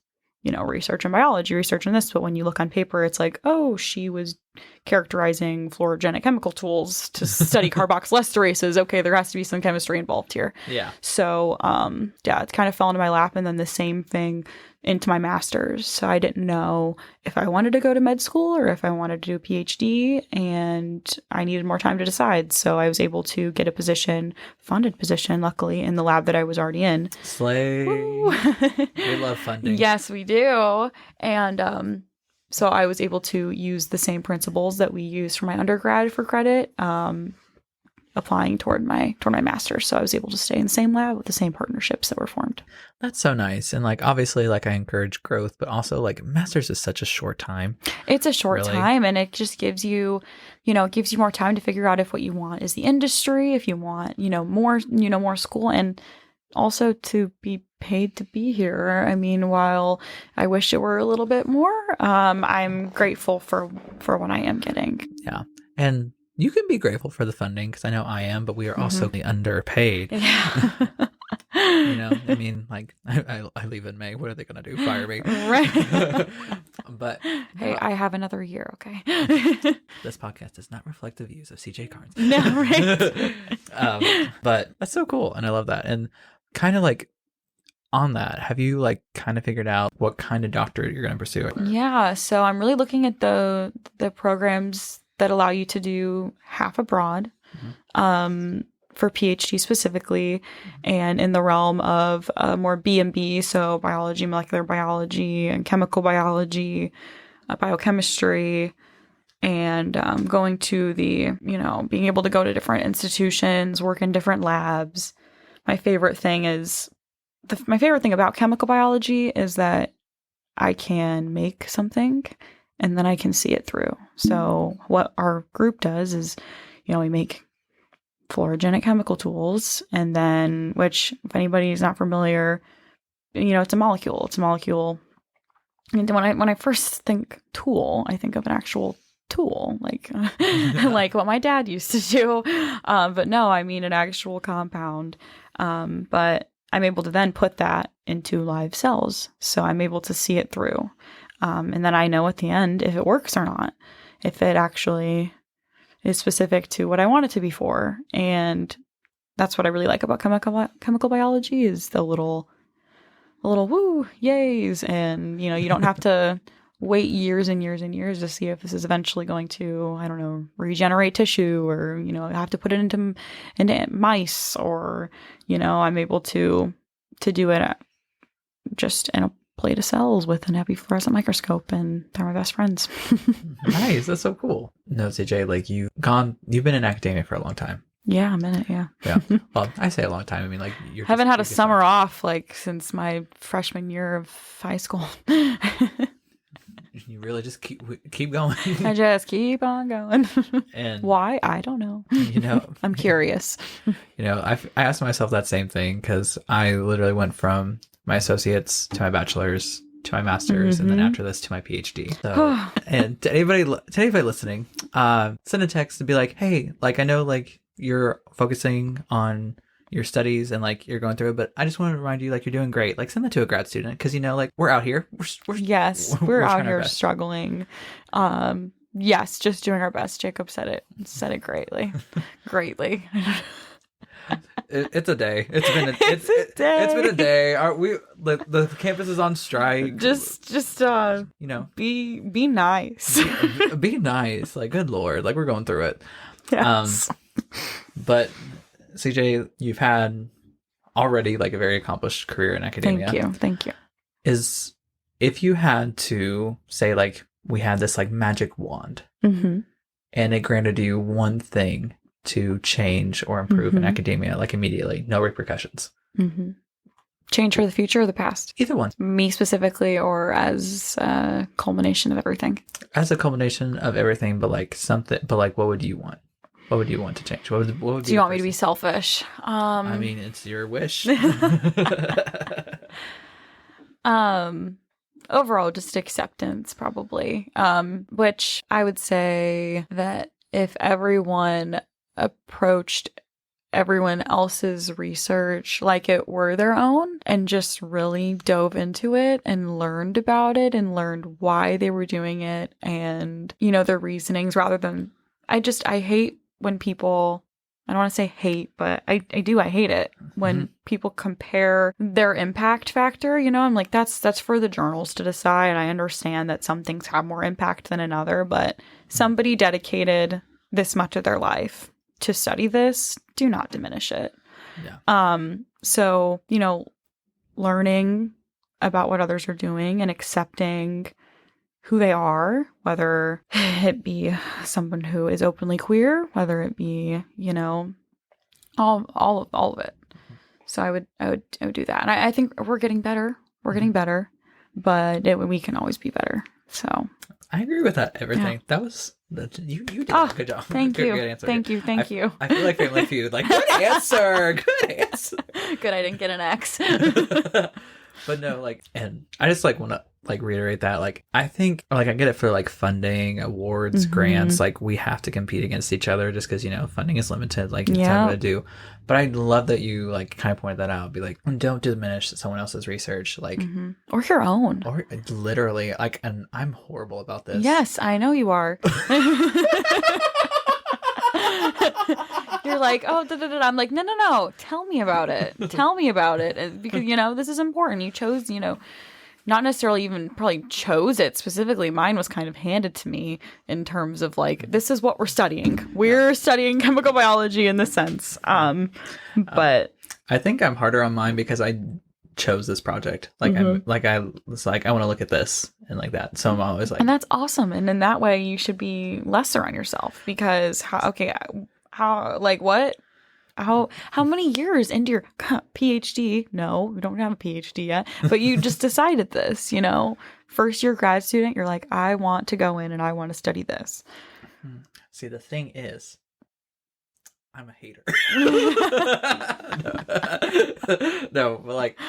research in biology, research in this. But when you look on paper, it's like, oh, she was characterizing fluorogenic chemical tools to study carboxylesterases. Okay, there has to be some chemistry involved here. Yeah. So, it kind of fell into my lap. And then the same thing into my master's. So I didn't know if I wanted to go to med school or if I wanted to do a PhD, and I needed more time to decide. So I was able to get a funded position, luckily, in the lab that I was already in. Slay. We love funding. Yes, we do. And so I was able to use the same principles that we used for my undergrad for credit, applying toward my master's. So I was able to stay in the same lab with the same partnerships that were formed. That's so nice. And like, obviously, like I encourage growth, but also like master's is such a short time. It's a short time, and it just gives you, more time to figure out if what you want is the industry, if you want, more school, and also to be paid to be here. I mean, while I wish it were a little bit more, I'm grateful for what I am getting. Yeah. And you can be grateful for the funding, because I know I am, but we are also underpaid. Yeah. I mean, like, I leave in May. What are they going to do? Fire me? Right. But hey, I have another year, okay? This podcast does not reflect the views of CJ Karns. No, right? But that's so cool. And I love that. And kind of like on that, have you like kind of figured out what kind of doctorate you're going to pursue? Yeah. So I'm really looking at the programs that allow you to do half abroad, for PhD specifically, and in the realm of more B&B, so biology, molecular biology, and chemical biology, biochemistry, and going to the, being able to go to different institutions, work in different labs. My favorite thing about chemical biology is that I can make something and then I can see it through. So what our group does is, we make fluorogenic chemical tools, and then, which, if anybody's not familiar, it's a molecule. It's a molecule. And when I first think tool, I think of an actual tool, like like what my dad used to do. But no, I mean an actual compound. But I'm able to then put that into live cells, so I'm able to see it through. And then I know at the end if it works or not, if it actually is specific to what I want it to be for. And that's what I really like about chemical biology, is the little woo yays. And, you don't have to wait years and years and years to see if this is eventually going to, I don't know, regenerate tissue, or, have to put it into mice, or, I'm able to do it just in a plate of cells with an epifluorescent microscope, and they're my best friends. Nice. That's so cool. No, CJ, like you've been in academia for a long time. Yeah, a minute, yeah. Yeah. Well, I say a long time. I mean, like, Haven't had a summer off like since my freshman year of high school. You really just keep going. I just keep on going. And why? I don't know. I'm curious. I asked myself that same thing because I literally went from my associates to my bachelor's to my master's, and then after this to my PhD. So, and to anybody listening, send a text to be like, hey, like, I know like you're focusing on your studies and like you're going through it, but I just want to remind you, like, you're doing great. Like, send that to a grad student because like we're out here. We're out here struggling. Yes, just doing our best. Jacob said it greatly. Greatly. It's a day. It's been a day. The campus is on strike. Just be nice. Be nice. Like, good Lord. Like, we're going through it. Yes. But CJ, you've had already like a very accomplished career in academia. Thank you. If you had to say, like, we had this like magic wand and it granted you one thing to change or improve in academia, like immediately, no repercussions. Change for the future or the past? Either one. Me specifically, or as a culmination of everything? As a culmination of everything, but like something, but like, what would you want? What would you want to change? What would Do you want me to be selfish? I mean, it's your wish. Overall, just acceptance, probably. Which I would say that if everyone approached everyone else's research like it were their own and just really dove into it and learned about it and learned why they were doing it and, their reasonings rather than... I hate when people... I don't want to say hate, but I hate it when people compare their impact factor. I'm like, that's for the journals to decide. I understand that some things have more impact than another, but somebody dedicated this much of their life to study this. Do not diminish it. Yeah. So, learning about what others are doing and accepting who they are, whether it be someone who is openly queer, whether it be, all of it. So I would do that. And I think we're getting better. We're getting better, but we can always be better. So I agree with that. Everything. Yeah. That was you did a good job. Thank you. Good answer. Thank you. I feel like Family Feud. Like, good answer. Good answer. Good. I didn't get an X. But no, like, and I just like want to like reiterate that, like, I think like I get it for like funding, awards, grants, like we have to compete against each other just because funding is limited, like it's hard to do. But I love that you like kind of pointed that out, be like, don't diminish someone else's research, like or your own, or literally, like, and I'm horrible about this. Yes, I know you are. You're like, oh, I'm like, no, tell me about it. Tell me about it. Because, this is important. You chose, not necessarily even probably chose it specifically. Mine was kind of handed to me in terms of like, this is what we're studying. We're studying chemical biology in this sense. But I think I'm harder on mine because I chose this project. Like, I was like, I want to look at this and like that. So I'm always like, and that's awesome. And in that way, you should be lesser on yourself because how many years into your PhD? No, we don't have a PhD yet, but you just decided this, first year grad student, you're like, I want to go in and I want to study this. See, the thing is, I'm a hater. No, but like,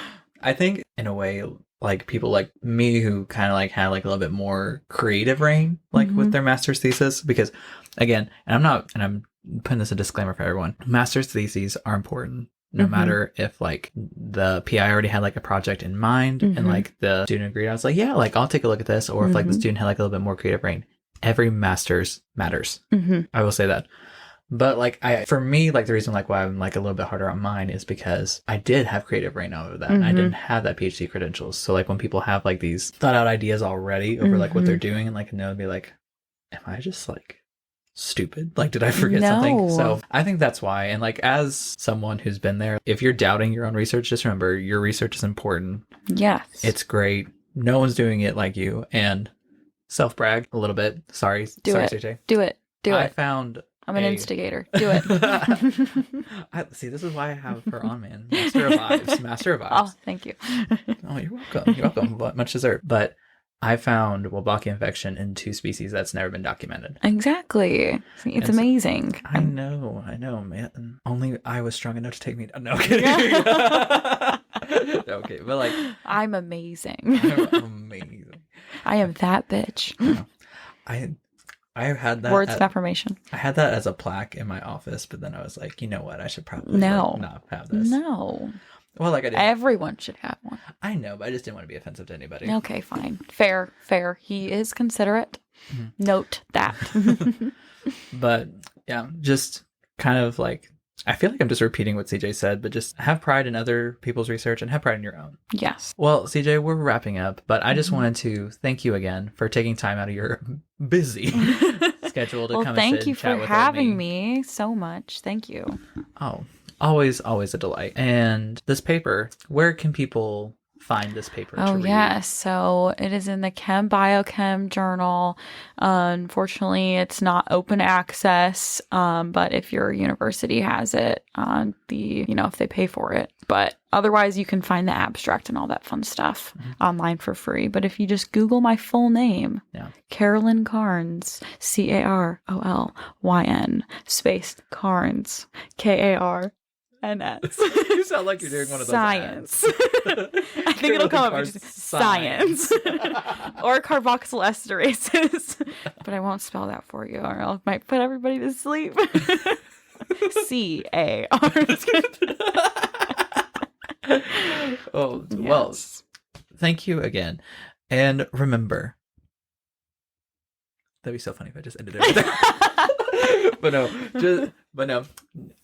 I think in a way, like people like me who kind of like had like a little bit more creative reign, like with their master's thesis, because again, and I'm putting this a disclaimer for everyone, master's theses are important no matter if like the PI already had like a project in mind and like the student agreed. I was like, yeah, like I'll take a look at this. Or if like the student had like a little bit more creative reign, every master's matters. I will say that. But like for me, like the reason like why I'm like a little bit harder on mine is because I did have creative reign over that. And I didn't have that PhD credentials. So like when people have like these thought out ideas already over like what they're doing, and like they'll be like, am I just like stupid? Like, did I forget something? So I think that's why. And like as someone who's been there, if you're doubting your own research, just remember your research is important. Yes. It's great. No one's doing it like you. And self brag a little bit. Sorry, CJ. Do it. I found I'm an instigator. Do it. See, this is why I have her on, man. Master of vibes. Master of vibes. Oh, thank you. Oh, you're welcome. You're welcome. Much deserved. But I found Wolbachia infection in 2 species that's never been documented. Exactly. See, it's amazing. I know, man. Only I was strong enough to take me. No, kidding. Okay, but like, I'm amazing. I'm amazing. I am that bitch. I had that. Words of affirmation. I had that as a plaque in my office, but then I was like, you know what? I should probably not have this. No. Well, like I did. Everyone should have one. I know, but I just didn't want to be offensive to anybody. Okay, fine. Fair. He is considerate. Mm-hmm. Note that. But yeah, just kind of like, I feel like I'm just repeating what CJ said, but just have pride in other people's research and have pride in your own. Yes. Well, CJ, we're wrapping up, but I just wanted to thank you again for taking time out of your busy schedule to come and thank sit you and chat for with having me so much. Thank you. Oh, always a delight. And this paper, where can people find this paper to read? Yes. So it is in the Chem Biochem Journal. Unfortunately, it's not open access, but if your university has it, if they pay for it. But otherwise, you can find the abstract and all that fun stuff online for free. But if you just Google my full name, Carolyn Karns, Carolyn space Karns, Karns. You sound like you're doing one of those science. ads. I think it'll come up as science. Or carboxyl esterases. But I won't spell that for you, or I might put everybody to sleep. C-A-R. Oh, yes. Well, thank you again. And remember, that'd be so funny if I just ended it right there. But no.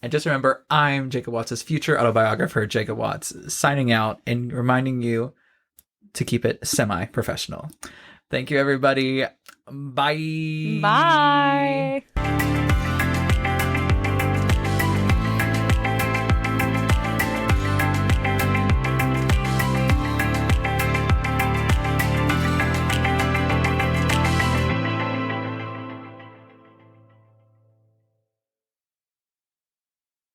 And just remember, I'm Jacob Watts' future autobiographer, Jacob Watts, signing out and reminding you to keep it semi-professional. Thank you, everybody. Bye. Bye.